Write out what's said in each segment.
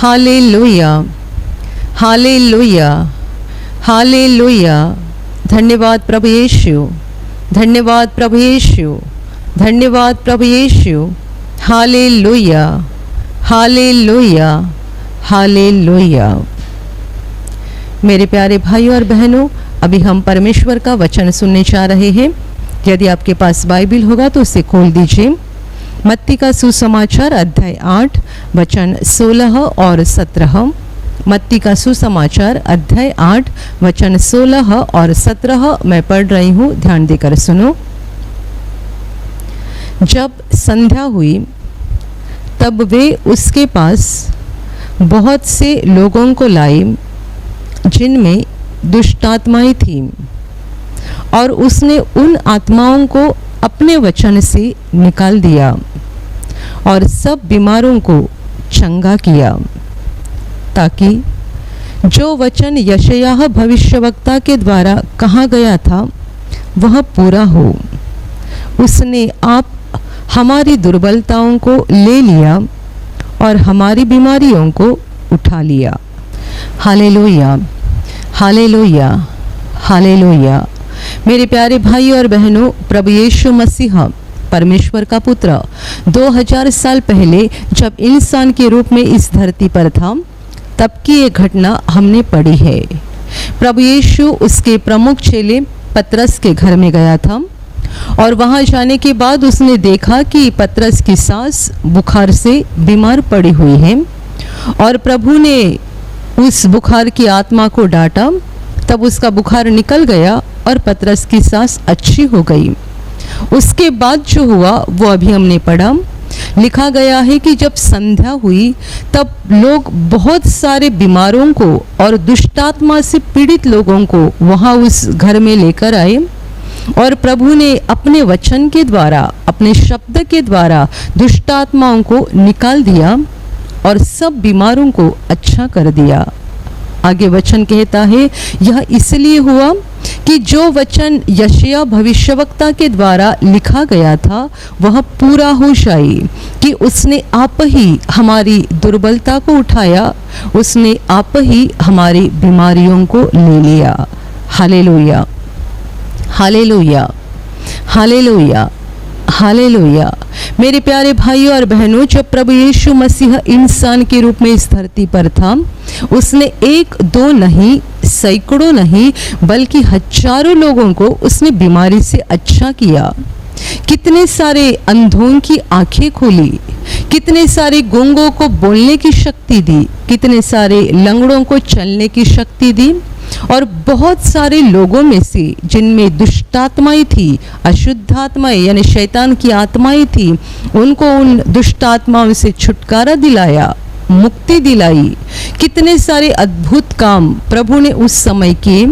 Hallelujah, hallelujah, hallelujah. धन्यवाद प्रभु यीशु, धन्यवाद प्रभु यीशु, धन्यवाद प्रभु यीशु। Hallelujah, hallelujah, hallelujah. मेरे प्यारे भाइयों और बहनों, अभी हम परमेश्वर का वचन सुनने जा रहे हैं। यदि आपके पास बाइबल होगा तो उसे खोल दीजिए। मत्ती का सुसमाचार अध्याय 8 वचन 16 और 17। मत्ती का सुसमाचार अध्याय 8 वचन 16 और 17 मैं पढ़ रही हूँ, ध्यान देकर सुनो। जब संध्या हुई तब वे उसके पास बहुत से लोगों को लाए जिनमें दुष्टात्माएं थीं, और उसने उन आत्माओं को अपने वचन से निकाल दिया और सब बीमारों को चंगा किया, ताकि जो वचन यशायाह भविष्यवक्ता के द्वारा कहा गया था वह पूरा हो। उसने आप हमारी दुर्बलताओं को ले लिया और हमारी बीमारियों को उठा लिया। Hallelujah, hallelujah, hallelujah. मेरे प्यारे भाई और बहनों, प्रभु यीशु मसीह परमेश्वर का पुत्र 2000 साल पहले जब इंसान के रूप में इस धरती पर था, तब की ये घटना हमने पढ़ी है। प्रभु यीशु उसके प्रमुख चेले पतरस के घर में गया था, और वहां जाने के बाद उसने देखा कि पतरस की सास बुखार से बीमार पड़ी हुई है, और प्रभु ने उस बुखार की आत्मा को डांटा। तब उसका बुखार निकल गया और पतरस की सांस अच्छी हो गई। उसके बाद जो हुआ वो अभी हमने पढ़ा। लिखा गया है कि जब संध्या हुई तब लोग बहुत सारे बीमारों को और दुष्टात्मा से पीड़ित लोगों को वहां उस घर में लेकर आए, और प्रभु ने अपने वचन के द्वारा, अपने शब्द के द्वारा दुष्टात्माओं को निकाल दिया और सब बीमारों को अच्छा कर दिया। आगे वचन कहता है, यह इसलिए हुआ कि जो वचन यशायाह भविष्यवक्ता के द्वारा लिखा गया था वह पूरा हो जाए, कि उसने आप ही हमारी दुर्बलता को उठाया, उसने आप ही हमारी बीमारियों को ले लिया। Hallelujah, hallelujah, hallelujah, hallelujah. मेरे प्यारे भाइयों और बहनों, जब प्रभु यीशु मसीह इंसान के रूप में इस धरती पर था, उसने एक दो नहीं, सैकड़ों नहीं, बल्कि हजारों लोगों को उसने बीमारी से अच्छा किया। कितने सारे अंधों की आंखें खोली, कितने सारे गूंगों को बोलने की शक्ति दी, कितने सारे लंगड़ों को चलने की शक्ति दी, और बहुत सारे लोगों में से जिनमें दुष्टात्माएं थी, अशुद्ध आत्माएं यानी शैतान की आत्माएं थी, उनको उन दुष्टात्माओं से छुटकारा दिलाया, मुक्ति दिलाई। कितने सारे अद्भुत काम प्रभु ने उस समय किए,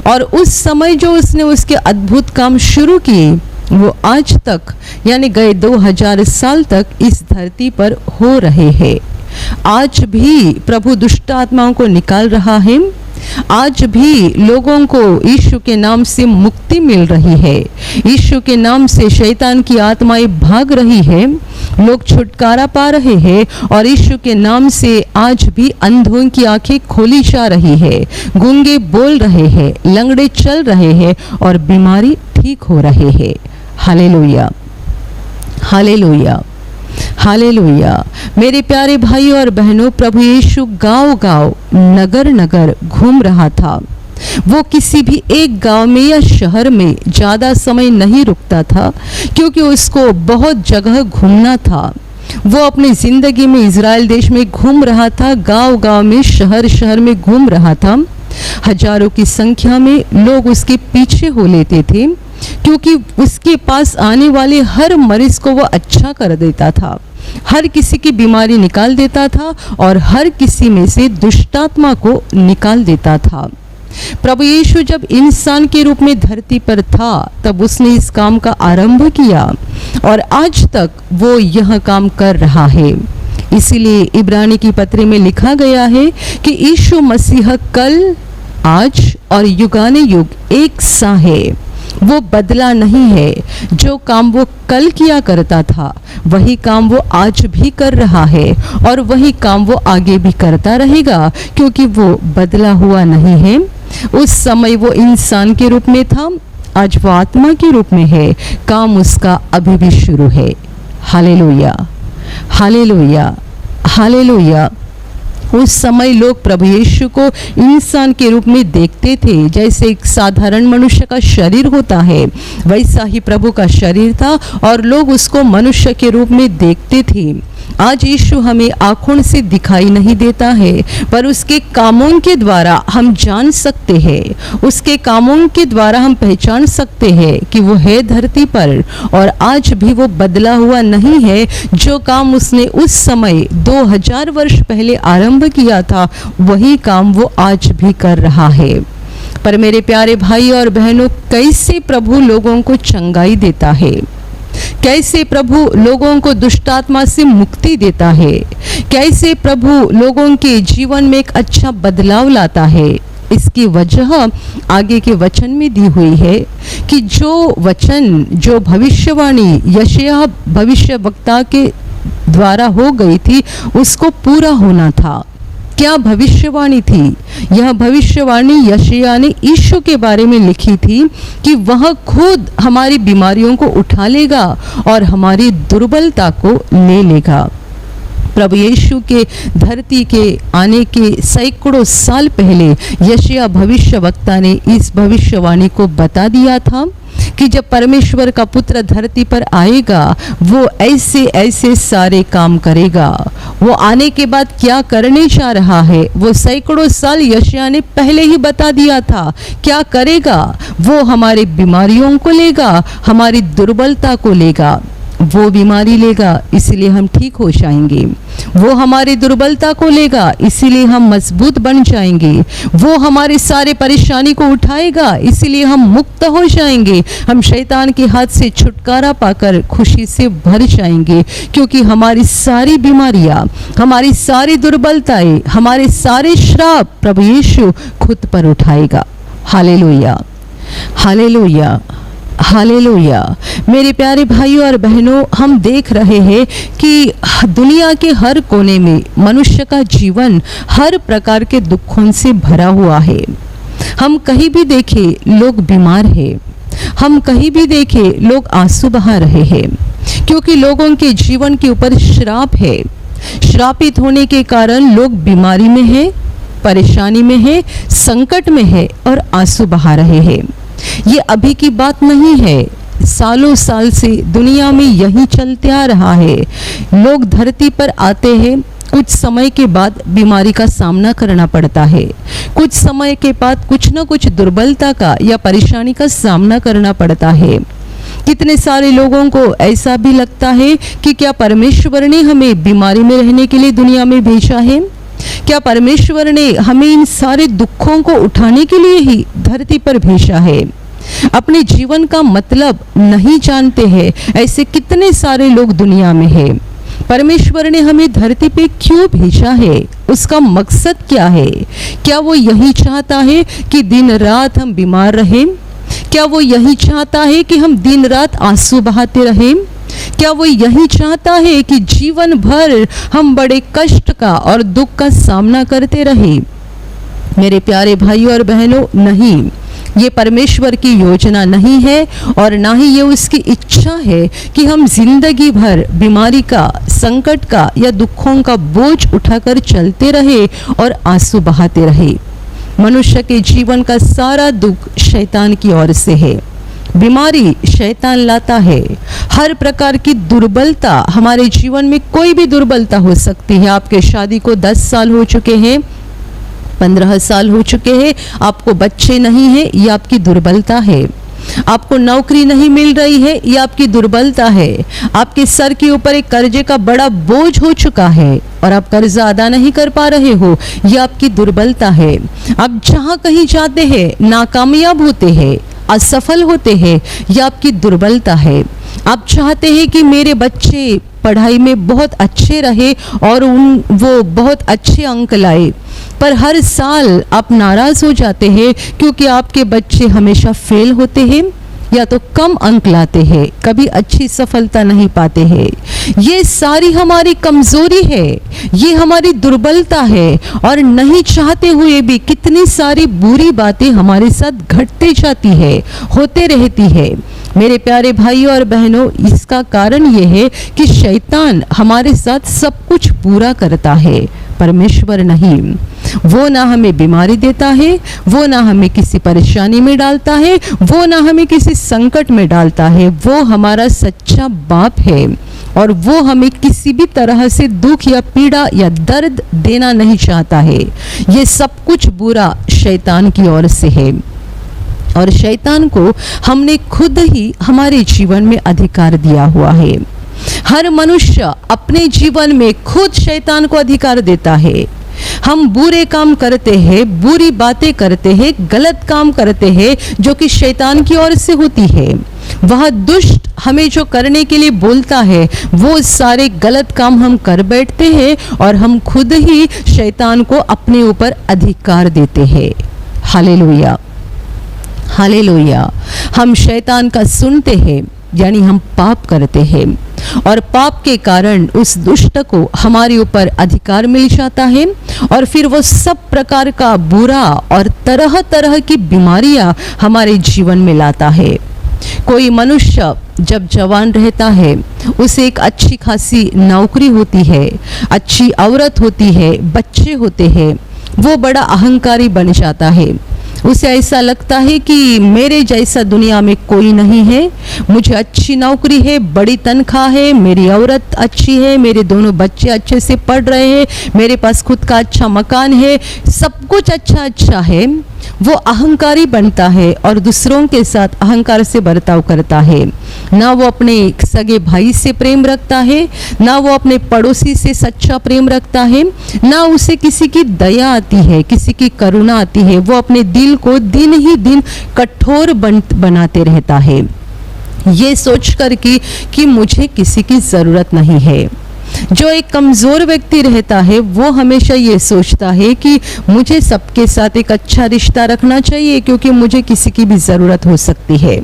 और उस समय जो उसने उसके अद्भुत काम शुरू किए वो आज तक यानी गए 2000 साल तक इस धरती पर हो रहे हैं। आज भी प्रभु दुष्ट आत्माओं को निकाल रहा है। आज भी लोगों को यीशु के नाम से मुक्ति मिल रही है। यीशु के नाम से शैतान की आत्माएं भाग रही है, लोग छुटकारा पा रहे हैं, और यीशु के नाम से आज भी अंधों की आंखें खोली जा रही है, गूंगे बोल रहे हैं, लंगड़े चल रहे हैं, और बीमारी ठीक हो रहे हैं। Hallelujah, hallelujah, hallelujah. मेरे प्यारे भाइयों और बहनों, प्रभु यीशु गांव-गांव, नगर-नगर घूम रहा था। वो किसी भी एक गांव में या शहर में ज़्यादा समय नहीं रुकता था, क्योंकि उसको बहुत जगह घूमना था। वो अपनी ज़िंदगी में इज़राइल देश में घूम रहा था, गांव-गांव में, शहर-शहर में घूम रहा था। हजारों की संख्या में लोग उसके पीछे हो लेते थे, क्योंकि उसके पास आने वाले हर मरीज को वो अच्छा कर देता था, हर किसी की बीमारी निकाल देता था, और हर किसी में से दुष्टात्मा को निकाल देता था। प्रभु यीशु जब इंसान के रूप में धरती पर था तब उसने इस काम का आरंभ किया, और आज तक वो यह काम कर रहा है। इसीलिए इब्रानी की पत्री में लिखा गया है कि यीशु मसीह कल, आज और युगाने युग एक सा है। वो बदला नहीं है। जो काम वो कल किया करता था वही काम वो आज भी कर रहा है और वही काम वो आगे भी करता रहेगा, क्योंकि वो बदला हुआ नहीं है। उस समय वो इंसान के रूप में था, आज वो आत्मा के रूप में है। काम उसका अभी भी शुरू है। Hallelujah, hallelujah, hallelujah. उस समय लोग प्रभु यीशु को इंसान के रूप में देखते थे। जैसे एक साधारण मनुष्य का शरीर होता है वैसा ही प्रभु का शरीर था और लोग उसको मनुष्य के रूप में देखते थे। आज यीशु हमें आँखों से दिखाई नहीं देता है, पर उसके कामों के द्वारा हम जान सकते हैं, उसके कामों के द्वारा हम पहचान सकते हैं कि वो है धरती पर और आज भी वो बदला हुआ नहीं है। जो काम उसने उस समय 2000 वर्ष पहले आरंभ किया था वही काम वो आज भी कर रहा है। पर मेरे प्यारे भाई और बहनों, कैसे प्रभु लोगों को चंगाई देता है, कैसे प्रभु लोगों को दुष्टात्मा से मुक्ति देता है, कैसे प्रभु लोगों के जीवन में एक अच्छा बदलाव लाता है, इसकी वजह आगे के वचन में दी हुई है कि जो वचन, जो भविष्यवाणी यशायाह भविष्यवक्ता के द्वारा हो गई थी उसको पूरा होना था। क्या भविष्यवाणी थी? यह भविष्यवाणी यशायाह ने यीशु के बारे में लिखी थी कि वह खुद हमारी बीमारियों को उठा लेगा और हमारी दुर्बलता को ले लेगा। प्रभु यीशु के धरती के आने के सैकड़ों साल पहले यशायाह भविष्यवक्ता ने इस भविष्यवाणी को बता दिया था कि जब परमेश्वर का पुत्र धरती पर आएगा वो ऐसे ऐसे सारे काम करेगा। वो आने के बाद क्या करने जा रहा है वो सैकड़ों साल यशायाह ने पहले ही बता दिया था। क्या करेगा? वो हमारी बीमारियों को लेगा, हमारी दुर्बलता को लेगा। वो बीमारी लेगा इसीलिए हम ठीक हो जाएंगे, वो हमारी दुर्बलता को लेगा इसीलिए हम मजबूत बन जाएंगे, वो हमारे सारे परेशानी को उठाएगा इसीलिए हम मुक्त हो जाएंगे, हम शैतान के हाथ से छुटकारा पाकर खुशी से भर जाएंगे, क्योंकि हमारी सारी बीमारियां, हमारी सारी दुर्बलताएं, हमारे सारे श्राप प्रभु यीशु खुद पर उठाएगा। Hallelujah, hallelujah, hallelujah. मेरे प्यारे भाइयों और बहनों, हम देख रहे हैं कि दुनिया के हर कोने में मनुष्य का जीवन हर प्रकार के दुखों से भरा हुआ है। हम कहीं भी देखें लोग बीमार हैं, हम कहीं भी देखें लोग आंसू बहा रहे हैं, क्योंकि लोगों के जीवन के ऊपर श्राप है। श्रापित होने के कारण लोग बीमारी में है, परेशानी में है, संकट में है और आंसू बहा रहे हैं। ये अभी की बात नहीं है, सालों साल से दुनिया में यही चलते आ रहा है। लोग धरती पर आते हैं, कुछ समय के बाद बीमारी का सामना करना पड़ता है, कुछ समय के बाद कुछ न कुछ दुर्बलता का या परेशानी का सामना करना पड़ता है। कितने सारे लोगों को ऐसा भी लगता है कि क्या परमेश्वर ने हमें बीमारी में रहने के लिए दुनिया में भेजा है? क्या परमेश्वर ने हमें इन सारे दुखों को उठाने के लिए ही धरती पर भेजा है? अपने जीवन का मतलब नहीं जानते हैं, ऐसे कितने सारे लोग दुनिया में हैं। परमेश्वर ने हमें धरती पे क्यों भेजा है? उसका मकसद क्या है? क्या वो यही चाहता है कि दिन रात हम बीमार रहें? क्या वो यही चाहता है कि हम दिन रात आंसू बहाते रहें? क्या वो यही चाहता है कि जीवन भर हम बड़े कष्ट का और दुख का सामना करते रहें? मेरे प्यारे भाइयों और बहनों, नहीं, ये परमेश्वर की योजना नहीं है और ना ही ये उसकी इच्छा है कि हम जिंदगी भर बीमारी का, संकट का या दुखों का बोझ उठाकर चलते रहे और आंसू बहाते रहे। मनुष्य के जीवन का सारा दुख शैतान की ओर से है। बीमारी शैतान लाता है। हर प्रकार की दुर्बलता, हमारे जीवन में कोई भी दुर्बलता हो सकती है। आपके शादी को 10 साल हो चुके हैं, 15 साल हो चुके हैं, आपको बच्चे नहीं हैं, ये आपकी दुर्बलता है। आपको नौकरी नहीं मिल रही है, ये आपकी दुर्बलता है। आपके सर के ऊपर एक कर्जे का बड़ा बोझ हो चुका है और आप कर्जा अदा नहीं कर पा रहे हो, ये आपकी दुर्बलता है। आप जहाँ कहीं जाते हैं नाकामयाब होते हैं, असफल होते हैं, यह आपकी दुर्बलता है। आप चाहते हैं कि मेरे बच्चे पढ़ाई में बहुत अच्छे रहे और वो बहुत अच्छे अंक लाए, पर हर साल आप नाराज़ हो जाते हैं क्योंकि आपके बच्चे हमेशा फेल होते हैं। या तो कम अंक लाते हैं, कभी अच्छी सफलता नहीं पाते हैं। ये सारी हमारी कमजोरी है, ये हमारी दुर्बलता है, और नहीं चाहते हुए भी कितनी सारी बुरी बातें हमारे साथ घटते जाती है, होते रहती है। मेरे प्यारे भाइयों और बहनों, इसका कारण ये है कि शैतान हमारे साथ सब कुछ पूरा करता है, परमेश्वर नहीं। वो ना हमें बीमारी देता है, वो ना हमें किसी परेशानी में डालता है, वो ना हमें किसी संकट में डालता है। वो हमारा सच्चा बाप है और वो हमें किसी भी तरह से दुख या पीड़ा या दर्द देना नहीं चाहता है। ये सब कुछ बुरा शैतान की ओर से है और शैतान को हमने खुद ही हमारे जीवन में अधिकार दिया हुआ है। हर मनुष्य अपने जीवन में खुद शैतान को अधिकार देता है। हम बुरे काम करते हैं, बुरी बातें करते हैं, गलत काम करते हैं जो कि शैतान की ओर से होती है। वह दुष्ट हमें जो करने के लिए बोलता है वो सारे गलत काम हम कर बैठते हैं और हम खुद ही शैतान को अपने ऊपर अधिकार देते हैं। Hallelujah, hallelujah. हम शैतान का सुनते हैं, यानी हम पाप करते हैं और पाप के कारण उस दुष्ट को हमारे ऊपर अधिकार मिल जाता है और फिर वो सब प्रकार का बुरा और तरह तरह की बीमारियां हमारे जीवन में लाता है। कोई मनुष्य जब जवान रहता है, उसे एक अच्छी खासी नौकरी होती है, अच्छी औरत होती है, बच्चे होते हैं, वो बड़ा अहंकारी बन जाता है। उसे ऐसा लगता है कि मेरे जैसा दुनिया में कोई नहीं है, मुझे अच्छी नौकरी है, बड़ी तनख्वाह है, मेरी औरत अच्छी है, मेरे दोनों बच्चे अच्छे से पढ़ रहे हैं, मेरे पास खुद का अच्छा मकान है, सब कुछ अच्छा अच्छा है। वो अहंकारी बनता है और दूसरों के साथ अहंकार से बर्ताव करता है। ना वो अपने सगे भाई से प्रेम रखता है, ना वो अपने पड़ोसी से सच्चा प्रेम रखता है, ना उसे किसी की दया आती है, किसी की करुणा आती है। वो अपने दिल को दिन ही दिन कठोर बनाते रहता है, ये सोचकर कि मुझे किसी की ज़रूरत नहीं है। जो एक कमज़ोर व्यक्ति रहता है वो हमेशा ये सोचता है कि मुझे सबके साथ एक अच्छा रिश्ता रखना चाहिए क्योंकि मुझे किसी की भी ज़रूरत हो सकती है।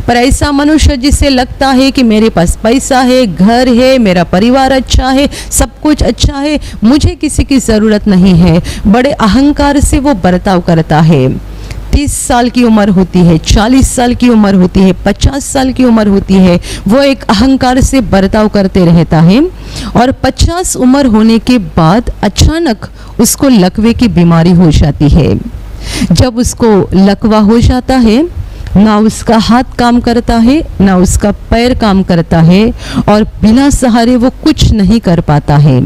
पर ऐसा मनुष्य जिसे लगता है कि मेरे पास पैसा है, घर है, मेरा परिवार अच्छा है, सब कुछ अच्छा है, मुझे किसी की ज़रूरत नहीं है, बड़े अहंकार से वो बर्ताव करता है। 30 साल की उम्र होती है, 40 साल की उम्र होती है, 50 साल की उम्र होती है, वो एक अहंकार से बर्ताव करते रहता है और 50 उम्र होने के बाद अचानक उसको लकवे की बीमारी हो जाती है। जब उसको लकवा हो जाता है, ना उसका हाथ काम करता है, ना उसका पैर काम करता है और बिना सहारे वो कुछ नहीं कर पाता है।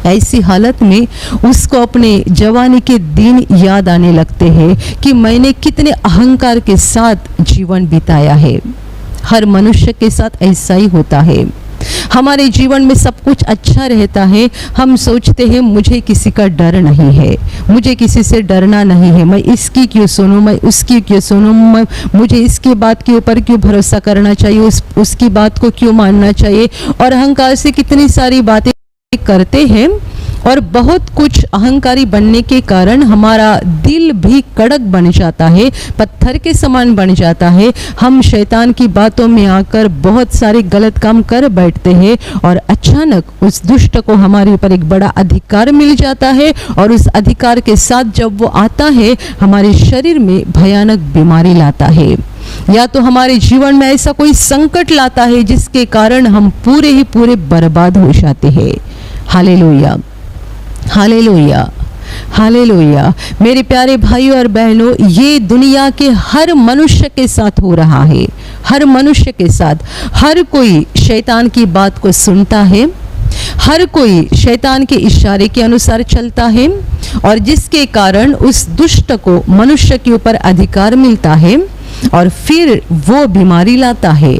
ऐसी हालत में उसको अपने जवानी के दिन याद आने लगते हैं कि मैंने कितने अहंकार के साथ जीवन बिताया है। हर मनुष्य के साथ ऐसा ही होता है। हमारे जीवन में सब कुछ अच्छा रहता है, हम सोचते हैं मुझे किसी का डर नहीं है, मुझे किसी से डरना नहीं है, मैं इसकी क्यों सुनूं, मैं उसकी क्यों सुनूं, मुझे इसकी बात के ऊपर क्यों भरोसा करना चाहिए, उसकी बात को क्यों मानना चाहिए। और अहंकार से कितनी सारी बातें करते हैं और बहुत कुछ अहंकारी बनने के कारण हमारा दिल भी कड़क बन जाता है, पत्थर के समान बन जाता है। हम शैतान की बातों में आकर बहुत सारे गलत काम कर बैठते हैं और अचानक उस दुष्ट को हमारे ऊपर एक बड़ा अधिकार मिल जाता है और उस अधिकार के साथ जब वो आता है हमारे शरीर में भयानक बीमारी लाता है, या तो हमारे जीवन में ऐसा कोई संकट लाता है जिसके कारण हम पूरे ही पूरे बर्बाद हो जाते हैं। Hallelujah, hallelujah, hallelujah. मेरे प्यारे भाइयों और बहनों, ये दुनिया के हर मनुष्य के साथ हो रहा है, हर मनुष्य के साथ। हर कोई शैतान की बात को सुनता है, हर कोई शैतान के इशारे के अनुसार चलता है और जिसके कारण उस दुष्ट को मनुष्य के ऊपर अधिकार मिलता है और फिर वो बीमारी लाता है।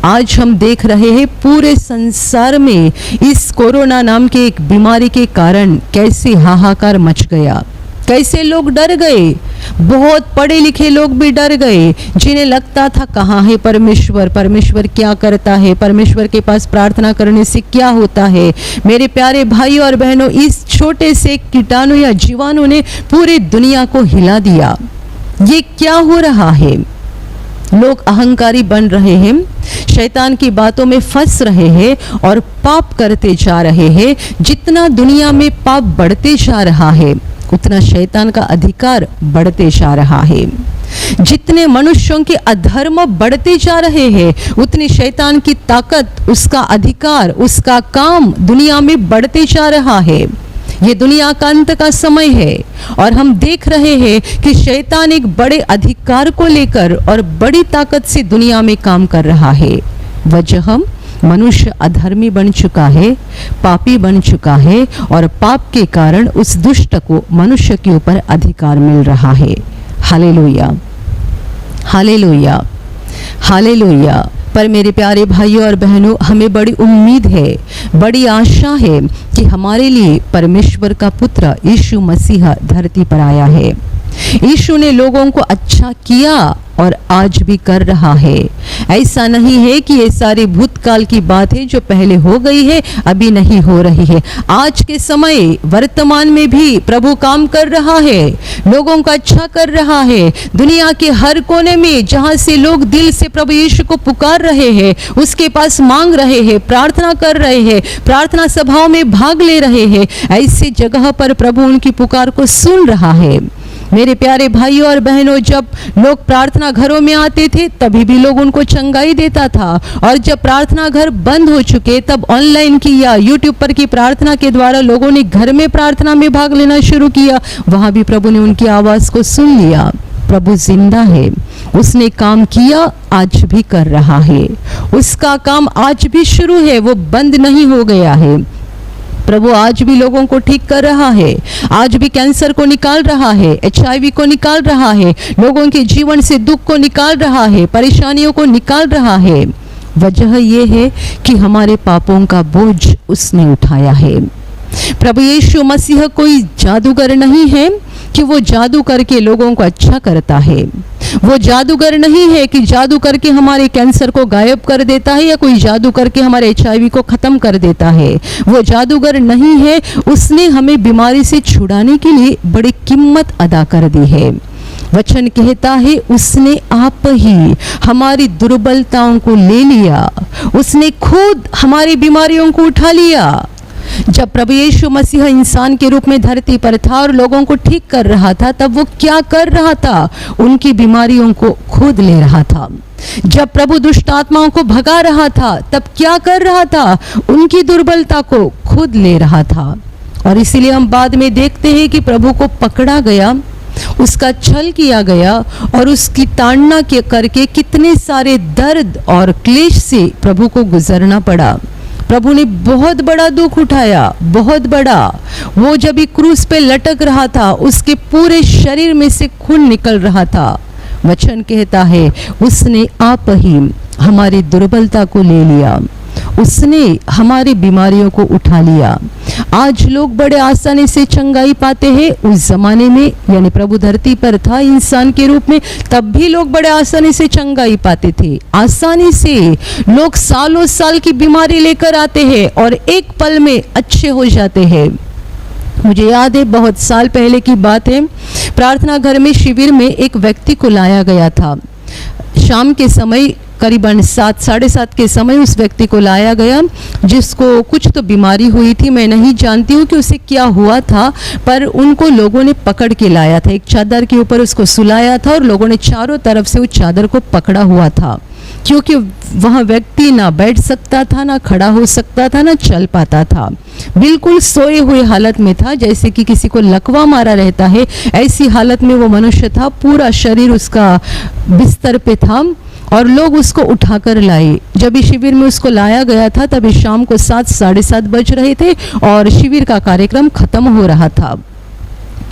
आज हम देख रहे हैं पूरे संसार में इस कोरोना नाम के एक बीमारी के कारण कैसे हाहाकार मच गया, कैसे लोग डर गए। बहुत पढ़े लिखे लोग भी डर गए, जिन्हें लगता था कहाँ है परमेश्वर, परमेश्वर क्या करता है, परमेश्वर के पास प्रार्थना करने से क्या होता है। मेरे प्यारे भाइयों और बहनों, इस छोटे से कीटाणु या जीवाणु ने पूरी दुनिया को हिला दिया। ये क्या हो रहा है, लोग अहंकारी बन रहे हैं, शैतान की बातों में फंस रहे हैं और पाप करते जा रहे हैं। जितना दुनिया में पाप बढ़ते जा रहा है उतना शैतान का अधिकार बढ़ते जा रहा है। जितने मनुष्यों के अधर्म बढ़ते जा रहे हैं उतनी शैतान की ताकत, उसका अधिकार, उसका काम दुनिया में बढ़ते जा रहा है। ये दुनिया का अंत का समय है और हम देख रहे हैं कि शैतान एक बड़े अधिकार को लेकर और बड़ी ताकत से दुनिया में काम कर रहा है। वजह मनुष्य अधर्मी बन चुका है, पापी बन चुका है और पाप के कारण उस दुष्ट को मनुष्य के ऊपर अधिकार मिल रहा है। Hallelujah, hallelujah, hallelujah. पर मेरे प्यारे भाइयों और बहनों, हमें बड़ी उम्मीद है, बड़ी आशा है कि हमारे लिए परमेश्वर का पुत्र यीशु मसीह धरती पर आया है। यीशु ने लोगों को अच्छा किया और आज भी कर रहा है। ऐसा नहीं है कि ये सारी भूतकाल की बात है जो पहले हो गई है, अभी नहीं हो रही है। आज के समय वर्तमान में भी प्रभु काम कर रहा है, लोगों का अच्छा कर रहा है। दुनिया के हर कोने में जहां से लोग दिल से प्रभु यीशु को पुकार रहे हैं, उसके पास मांग रहे हैं, प्रार्थना कर रहे हैं, प्रार्थना सभाओं में भाग ले रहे हैं, ऐसी जगह पर प्रभु उनकी पुकार को सुन रहा है। मेरे प्यारे भाइयों और बहनों, जब लोग प्रार्थना घरों में आते थे तभी भी लोग उनको चंगाई देता था, और जब प्रार्थना घर बंद हो चुके तब ऑनलाइन की या यूट्यूब पर की प्रार्थना के द्वारा लोगों ने घर में प्रार्थना में भाग लेना शुरू किया। वहां भी प्रभु ने उनकी आवाज को सुन लिया। प्रभु जिंदा है, उसने काम किया, आज भी कर रहा है, उसका काम आज भी शुरू है, वो बंद नहीं हो गया है। प्रभु आज भी लोगों को ठीक कर रहा है, आज भी कैंसर को निकाल रहा है, HIV को निकाल रहा है, लोगों के जीवन से दुख को निकाल रहा है, परेशानियों को निकाल रहा है। वजह यह है कि हमारे पापों का बोझ उसने उठाया है। प्रभु यीशु मसीह कोई जादूगर नहीं है कि वो जादू करके लोगों को अच्छा करता है। वो जादूगर नहीं है कि जादू करके हमारे कैंसर को गायब कर देता है या कोई जादू करके हमारे HIV को खत्म कर देता है। वो जादूगर नहीं है, उसने हमें बीमारी से छुड़ाने के लिए बड़ी कीमत अदा कर दी है। वचन कहता है उसने आप ही हमारी दुर्बलताओं को ले लिया, उसने खुद हमारी बीमारियों को उठा लिया। जब प्रभु यीशु मसीह इंसान के रूप में धरती पर था और लोगों को ठीक कर रहा था, तब वो क्या कर रहा था? उनकी बीमारियों को खुद ले रहा था। जब प्रभु दुष्ट आत्माओं को भगा रहा था, तब क्या कर रहा था? उनकी दुर्बलता को खुद ले रहा था। और इसीलिए हम बाद में देखते हैं कि प्रभु को पकड़ा गया, उसका छल किया गया और उसकी ताड़ना के करके कितने सारे दर्द और क्लेश से प्रभु को गुजरना पड़ा। प्रभु ने बहुत बड़ा दुख उठाया, बहुत बड़ा। वो जब क्रूस पे लटक रहा था, उसके पूरे शरीर में से खून निकल रहा था। वचन कहता है उसने आप ही हमारी दुर्बलता को ले लिया, उसने हमारी बीमारियों को उठा लिया। आज लोग बड़े आसानी से चंगाई पाते हैं। उस जमाने में यानी प्रभु धरती पर था इंसान के रूप में, तब भी लोग बड़े आसानी से चंगाई पाते थे। आसानी से लोग सालों साल की बीमारी लेकर आते हैं और एक पल में अच्छे हो जाते हैं। मुझे याद है, बहुत साल पहले की बात है, प्रार्थना घर में शिविर में एक व्यक्ति को लाया गया था। शाम के समय करीबन 7, 7:30 के समय उस व्यक्ति को लाया गया, जिसको कुछ तो बीमारी हुई थी। मैं नहीं जानती हूँ कि उसे क्या हुआ था, पर उनको लोगों ने पकड़ के लाया था। एक चादर के ऊपर उसको सुलाया था और लोगों ने चारों तरफ से उस चादर को पकड़ा हुआ था, क्योंकि वह व्यक्ति ना बैठ सकता था, ना खड़ा हो सकता था, ना चल पाता था। बिल्कुल सोए हुए हालत में था, जैसे कि किसी को लकवा मारा रहता है, ऐसी हालत में वो मनुष्य था। पूरा शरीर उसका बिस्तर पे था और लोग उसको उठाकर लाए। जब इस शिविर में उसको लाया गया था तभी शाम को 7, 7:30 बज रहे थे और शिविर का कार्यक्रम खत्म हो रहा था।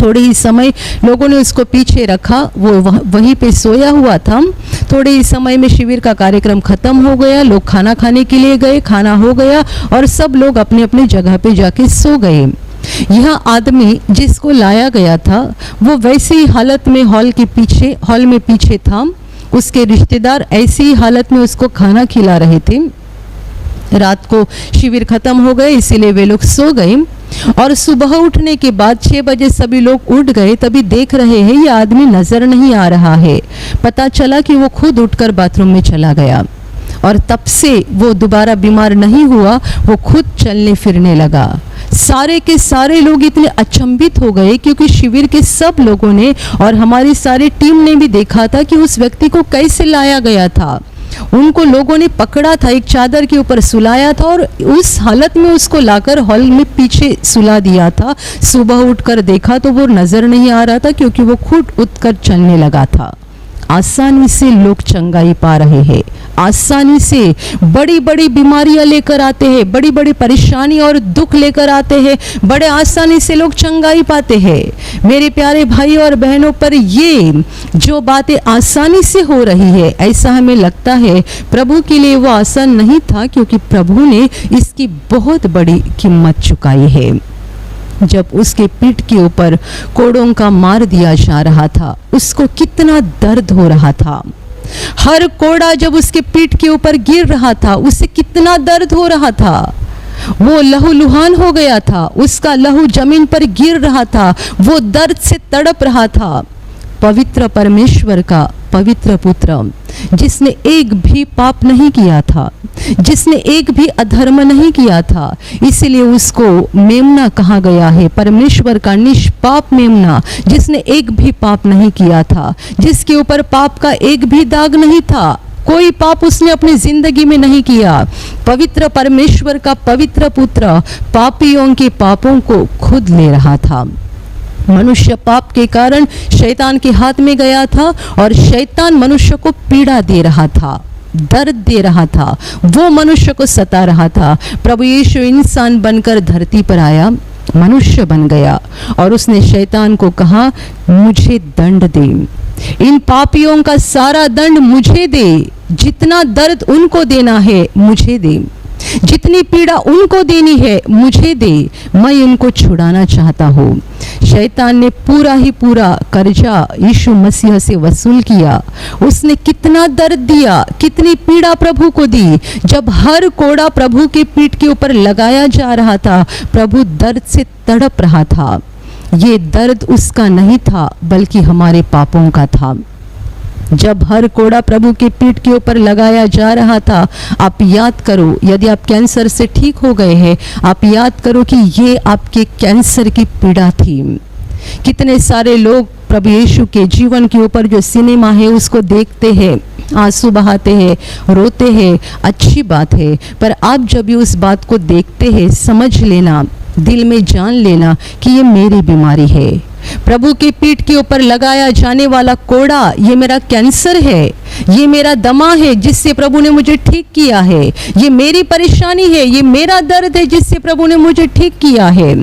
थोड़े ही समय लोगों ने उसको पीछे रखा, वो वहीं पे सोया हुआ था। थोड़े ही समय में शिविर का कार्यक्रम खत्म हो गया, लोग खाना खाने के लिए गए, खाना हो गया और सब लोग अपने अपने जगह पे जाके सो गए। यह आदमी जिसको लाया गया था वो वैसी ही हालत में हॉल में पीछे था। उसके रिश्तेदार ऐसी हालत में उसको खाना खिला रहे थे। रात को शिविर खत्म हो गए, इसीलिए वे लोग सो गए और सुबह उठने के बाद 6 बजे सभी लोग उठ गए, तभी देख रहे हैं ये आदमी नजर नहीं आ रहा है। पता चला कि वो खुद उठकर बाथरूम में चला गया और तब से वो दोबारा बीमार नहीं हुआ, वो खुद चलने फिरने लगा। सारे के सारे लोग इतने अचंभित हो गए क्योंकि शिविर के सब लोगों ने और हमारी सारी टीम ने भी देखा था कि उस व्यक्ति को कैसे लाया गया था। उनको लोगों ने पकड़ा था, एक चादर के ऊपर सुलाया था और उस हालत में उसको लाकर हॉल में पीछे सुला दिया था। सुबह उठकर देखा तो वो नजर नहीं आ रहा था क्योंकि वो खुद उठकर चलने लगा था। आसानी से लोग चंगाई पा रहे हैं, आसानी से बड़ी बड़ी बीमारियां लेकर आते हैं, बड़ी बड़ी परेशानी और दुख लेकर आते हैं, बड़े आसानी से लोग चंगाई पाते हैं। मेरे प्यारे भाई और बहनों, पर ये जो बातें आसानी से हो रही है, ऐसा हमें लगता है प्रभु के लिए वो आसान नहीं था, क्योंकि प्रभु ने इसकी बहुत बड़ी कीमत चुकाई है। जब उसके पीठ के ऊपर कोड़ों का मार दिया जा रहा था, उसको कितना दर्द हो रहा था। हर कोड़ा जब उसके पीठ के ऊपर गिर रहा था, उसे कितना दर्द हो रहा था। वो लहूलुहान हो गया था, उसका लहू जमीन पर गिर रहा था, वो दर्द से तड़प रहा था। पवित्र परमेश्वर का पवित्र पुत्र, जिसने एक भी पाप नहीं किया था, जिसने एक भी अधर्म नहीं किया था, इसलिए उसको मेमना कहा गया है। परमेश्वर का निष्पाप मेमना, जिसने एक भी पाप नहीं किया था, जिसके ऊपर पाप का एक भी दाग नहीं था, कोई पाप उसने अपनी जिंदगी में नहीं किया। पवित्र परमेश्वर का पवित्र पुत्र पापियों के पापों को खुद ले रहा था। मनुष्य पाप के कारण शैतान के हाथ में गया था और शैतान मनुष्य को पीड़ा दे रहा था, दर्द दे रहा था, वो मनुष्य को सता रहा था। प्रभु यीशु इंसान बनकर धरती पर आया, मनुष्य बन गया और उसने शैतान को कहा, मुझे दंड दे, इन पापियों का सारा दंड मुझे दे, जितना दर्द उनको देना है मुझे दे, जितनी पीड़ा उनको देनी है मुझे दे, मैं उनको छुड़ाना चाहता हूँ। शैतान ने पूरा ही पूरा कर्जा यीशु मसीह से वसूल किया। उसने कितना दर्द दिया, कितनी पीड़ा प्रभु को दी। जब हर कोड़ा प्रभु के पीठ के ऊपर लगाया जा रहा था, प्रभु दर्द से तड़प रहा था। ये दर्द उसका नहीं था, बल्कि हमारे पापों का था। जब हर कोड़ा प्रभु के पीठ के ऊपर लगाया जा रहा था, आप याद करो, यदि आप कैंसर से ठीक हो गए हैं, आप याद करो कि ये आपके कैंसर की पीड़ा थी। कितने सारे लोग प्रभु यीशु के जीवन के ऊपर जो सिनेमा है उसको देखते हैं, आंसू बहाते हैं, रोते हैं, अच्छी बात है, पर आप जब भी उस बात को देखते हैं, समझ लेना, दिल में जान लेना कि ये मेरी बीमारी है। प्रभु के पीठ के ऊपर लगाया जाने वाला कोड़ा, ये मेरा कैंसर है, ये मेरा दमा है जिससे प्रभु ने मुझे ठीक किया है, ये मेरी परेशानी है, ये मेरा दर्द है जिससे प्रभु ने मुझे ठीक किया है।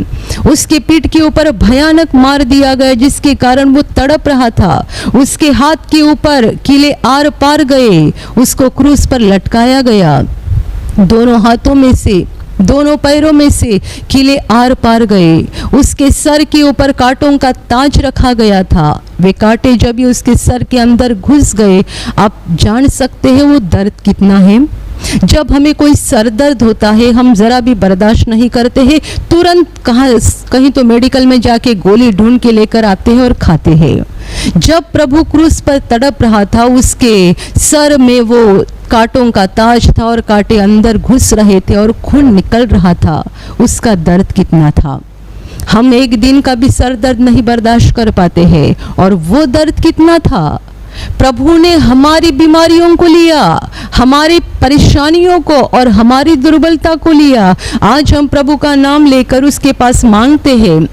उसके पीठ के ऊपर भयानक मार दिया गया जिसके कारण वो तड़प रहा था। उसके हाथ के ऊपर कीले आर पार गए, उसको क्रूस पर लटकाया गया, दोनों हाथों में से, दोनों पैरों में से कीले आर पार गए। उसके सर के ऊपर कांटों का ताज रखा गया था। वे कांटे जब भी उसके सर के अंदर घुस गए, आप जान सकते हैं वो दर्द कितना है। जब हमें कोई सर दर्द होता है, हम जरा भी बर्दाश्त नहीं करते हैं, तुरंत कहीं तो मेडिकल में जाके गोली ढूंढ के लेकर आते हैं और खाते हैं। जब प्रभु क्रूस पर तड़प रहा था, उसके सर में वो कांटों का ताज था और कांटे अंदर घुस रहे थे और खून निकल रहा था। उसका दर्द कितना था। हम एक दिन का भी सर दर्द नहीं बर्दाश्त कर पाते हैं, और वो दर्द कितना था। प्रभु ने हमारी बीमारियों को लिया, हमारी परेशानियों को और हमारी दुर्बलता को लिया। आज हम प्रभु का नाम लेकर उसके पास मांगते हैं,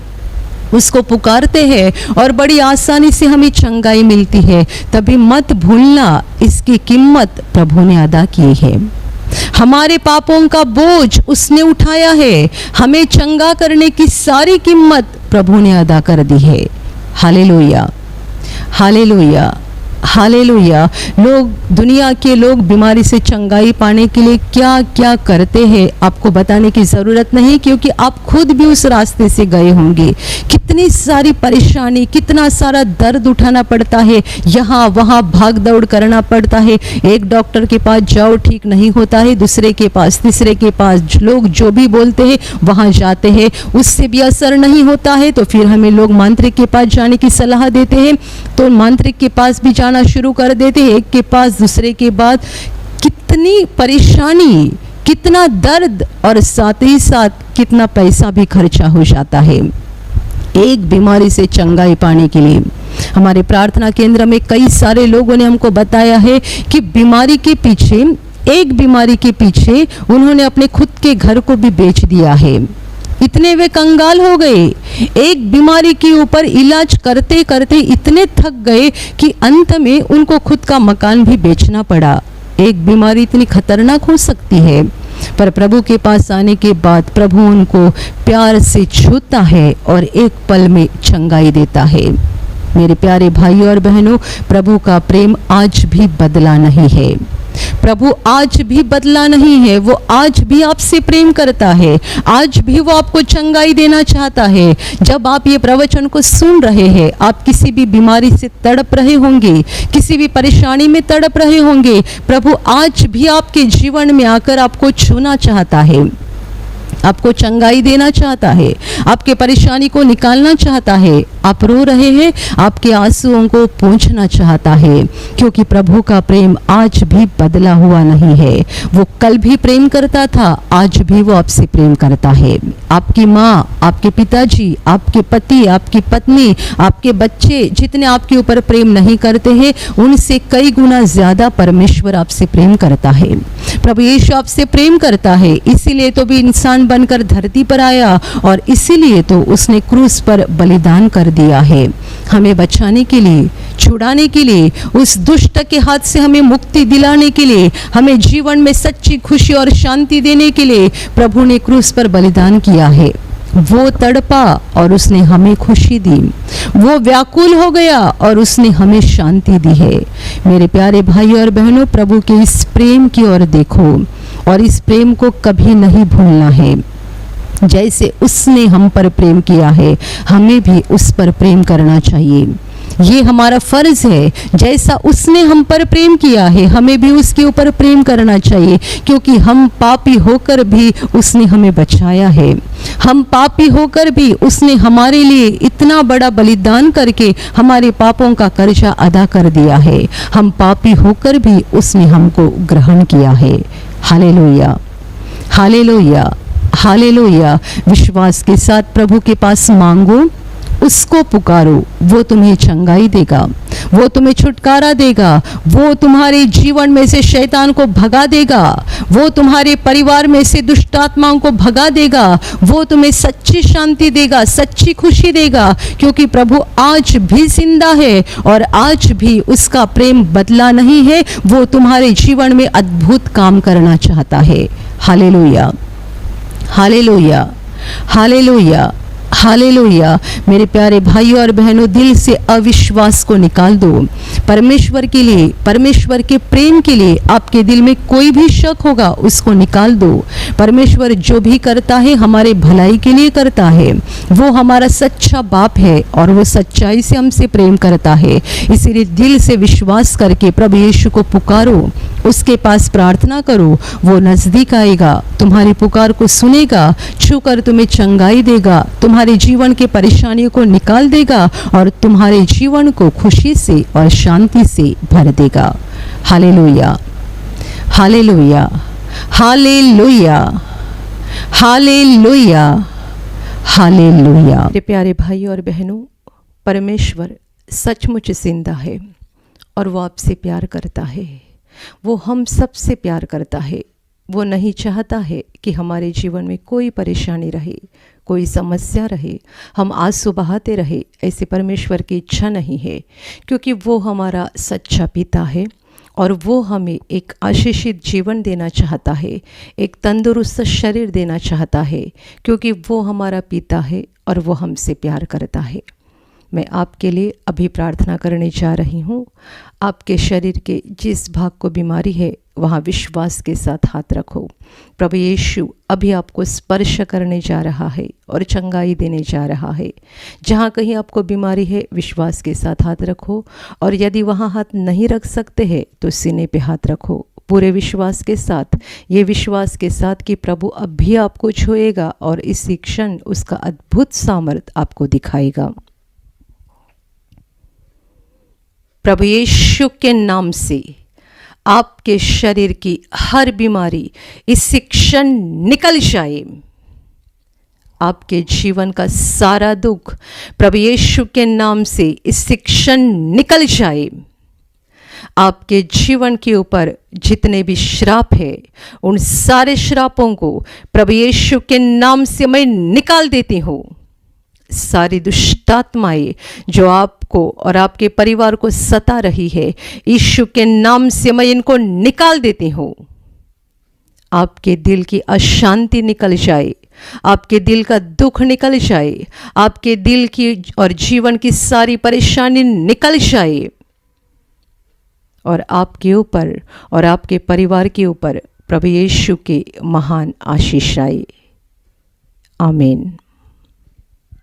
उसको पुकारते हैं और बड़ी आसानी से हमें चंगाई मिलती है। तभी मत भूलना, इसकी कीमत प्रभु ने अदा की है। हमारे पापों का बोझ उसने उठाया है, हमें चंगा करने की सारी कीमत प्रभु ने अदा कर दी है। Hallelujah, hallelujah. हालेलुया। लोग, दुनिया के लोग बीमारी से चंगाई पाने के लिए क्या क्या करते हैं आपको बताने की ज़रूरत नहीं, क्योंकि आप खुद भी उस रास्ते से गए होंगे। कितनी सारी परेशानी, कितना सारा दर्द उठाना पड़ता है, यहाँ वहाँ भाग दौड़ करना पड़ता है। एक डॉक्टर के पास जाओ, ठीक नहीं होता है, दूसरे के पास, तीसरे के पास, लोग जो भी बोलते हैं वहाँ जाते हैं, उससे भी असर नहीं होता है तो फिर हमें लोग मांत्रिक के पास जाने की सलाह देते हैं, तो मांत्रिक के पास भी जाना शुरू कर देते हैं, एक के पास दूसरे के बाद। कितनी परेशानी, कितना दर्द और साथ ही साथ कितना पैसा भी खर्चा हो जाता है एक बीमारी से चंगाई पाने के लिए। हमारे प्रार्थना केंद्र में कई सारे लोगों ने हमको बताया है कि बीमारी के पीछे, एक बीमारी के पीछे उन्होंने अपने खुद के घर को भी बेच दिया है। इतने वे कंगाल हो गए, एक बीमारी के ऊपर इलाज करते करते इतने थक गए कि अंत में उनको खुद का मकान भी बेचना पड़ा। एक बीमारी इतनी खतरनाक हो सकती है, पर प्रभु के पास आने के बाद प्रभु उनको प्यार से छूता है और एक पल में चंगाई देता है। मेरे प्यारे भाइयों और बहनों, प्रभु का प्रेम आज भी बदला नहीं है। प्रभु आज भी बदला नहीं है, वो आज भी आपसे प्रेम करता है, आज भी वो आपको चंगाई देना चाहता है। जब आप ये प्रवचन को सुन रहे हैं, आप किसी भी बीमारी से तड़प रहे होंगे, किसी भी परेशानी में तड़प रहे होंगे, प्रभु आज भी आपके जीवन में आकर आपको छूना चाहता है, आपको चंगाई देना चाहता है, आपके परेशानी को निकालना चाहता है। आप रो रहे हैं, आपके आंसुओं को पोंछना चाहता है, क्योंकि प्रभु का प्रेम आज भी बदला हुआ नहीं है। वो कल भी प्रेम करता था, आज भी वो आपसे प्रेम करता है। आपकी माँ, आपके पिताजी, आपके पति, आपकी पत्नी, आपके बच्चे जितने आपके ऊपर प्रेम नहीं करते हैं, उनसे कई गुना ज्यादा परमेश्वर आपसे प्रेम करता है। प्रभु यीशु आपसे प्रेम करता है, इसीलिए तो भी इंसान बनकर धरती पर आया और इसीलिए तो उसने क्रूस पर बलिदान कर दिया है, हमें बचाने के लिए, छुड़ाने के लिए, उस दुष्ट के हाथ से हमें मुक्ति दिलाने के लिए, हमें जीवन में सच्ची खुशी और शांति देने के लिए प्रभु ने क्रूस पर बलिदान किया है। वो तड़पा और उसने हमें खुशी दी, वो व्याकुल हो गया और उसने हमें शांति दी है। मेरे प्यारे भाइयों और बहनों, प्रभु के इस प्रेम की ओर देखो और इस प्रेम को कभी नहीं भूलना है। जैसे उसने हम पर प्रेम किया है, हमें भी उस पर प्रेम करना चाहिए। ये हमारा फर्ज है, जैसा उसने हम पर प्रेम किया है, हमें भी उसके ऊपर प्रेम करना चाहिए, क्योंकि हम पापी होकर भी उसने हमें बचाया है। हम पापी होकर भी उसने हमारे लिए इतना बड़ा बलिदान करके हमारे पापों का कर्जा अदा कर दिया है। हम पापी होकर भी उसने हमको ग्रहण किया है। Hallelujah, hallelujah, hallelujah. विश्वास के साथ प्रभु के पास मांगो, उसको पुकारो, वो तुम्हें चंगाई देगा, वो तुम्हें छुटकारा देगा, वो तुम्हारे जीवन में से शैतान को भगा देगा, वो तुम्हारे परिवार में से दुष्ट आत्माओं को भगा देगा, वो तुम्हें सच्ची शांति देगा, सच्ची खुशी देगा, क्योंकि प्रभु आज भी जिंदा है और आज भी उसका प्रेम बदला नहीं है। वो तुम्हारे जीवन में अद्भुत काम करना चाहता है। Hallelujah, hallelujah, hallelujah, hallelujah. मेरे प्यारे भाइयों और बहनों, दिल से अविश्वास को निकाल दो। परमेश्वर के लिए, परमेश्वर के प्रेम के लिए आपके दिल में कोई भी शक होगा, उसको निकाल दो। परमेश्वर जो भी करता है हमारे भलाई के लिए करता है। वो हमारा सच्चा बाप है और वो सच्चाई से हमसे प्रेम करता है। इसीलिए दिल से विश्वास करके प्रभु यीशु को पुकारो, उसके पास प्रार्थना करो, वो नजदीक आएगा, तुम्हारी पुकार को सुनेगा, छूकर तुम्हें चंगाई देगा, तुम्हारे जीवन के परेशानियों को निकाल देगा और तुम्हारे जीवन को खुशी से और शांति से भर देगा। Hallelujah, hallelujah, hallelujah, hallelujah, hallelujah. मेरे प्यारे भाइयों और बहनों, परमेश्वर सचमुच जिंदा है और वो आपसे प्यार करता है। वो हम सबसे प्यार करता है। वो नहीं चाहता है कि हमारे जीवन में कोई परेशानी रहे, कोई समस्या रहे, हम आंसू बहाते रहे। ऐसे परमेश्वर की इच्छा नहीं है, क्योंकि वो हमारा सच्चा पिता है और वो हमें एक आशीषित जीवन देना चाहता है, एक तंदुरुस्त शरीर देना चाहता है, क्योंकि वो हमारा पिता है और वो हमसे प्यार करता है। मैं आपके लिए अभी प्रार्थना करने जा रही हूँ। आपके शरीर के जिस भाग को बीमारी है वहाँ विश्वास के साथ हाथ रखो। प्रभु यीशु अभी आपको स्पर्श करने जा रहा है और चंगाई देने जा रहा है। जहाँ कहीं आपको बीमारी है विश्वास के साथ हाथ रखो, और यदि वहाँ हाथ नहीं रख सकते हैं तो सीने पे हाथ रखो पूरे विश्वास के साथ, ये विश्वास के साथ कि प्रभु अब भी आपको छुएगा और इसी क्षण उसका अद्भुत सामर्थ आपको दिखाएगा। प्रभु यीशु के नाम से आपके शरीर की हर बीमारी इसी क्षण निकल जाए। आपके जीवन का सारा दुख प्रभु यीशु के नाम से इसी क्षण निकल जाए। आपके जीवन के ऊपर जितने भी श्राप है उन सारे श्रापों को प्रभु यीशु के नाम से मैं निकाल देती हूँ। सारी दुष्टात्माएं जो आपको और आपके परिवार को सता रही है, यीशु के नाम से मैं इनको निकाल देती हूँ। आपके दिल की अशांति निकल जाए, आपके दिल का दुख निकल जाए, आपके दिल की और जीवन की सारी परेशानी निकल जाए, और आपके ऊपर और आपके परिवार के ऊपर प्रभु यीशु के महान आशीष आए। आमीन।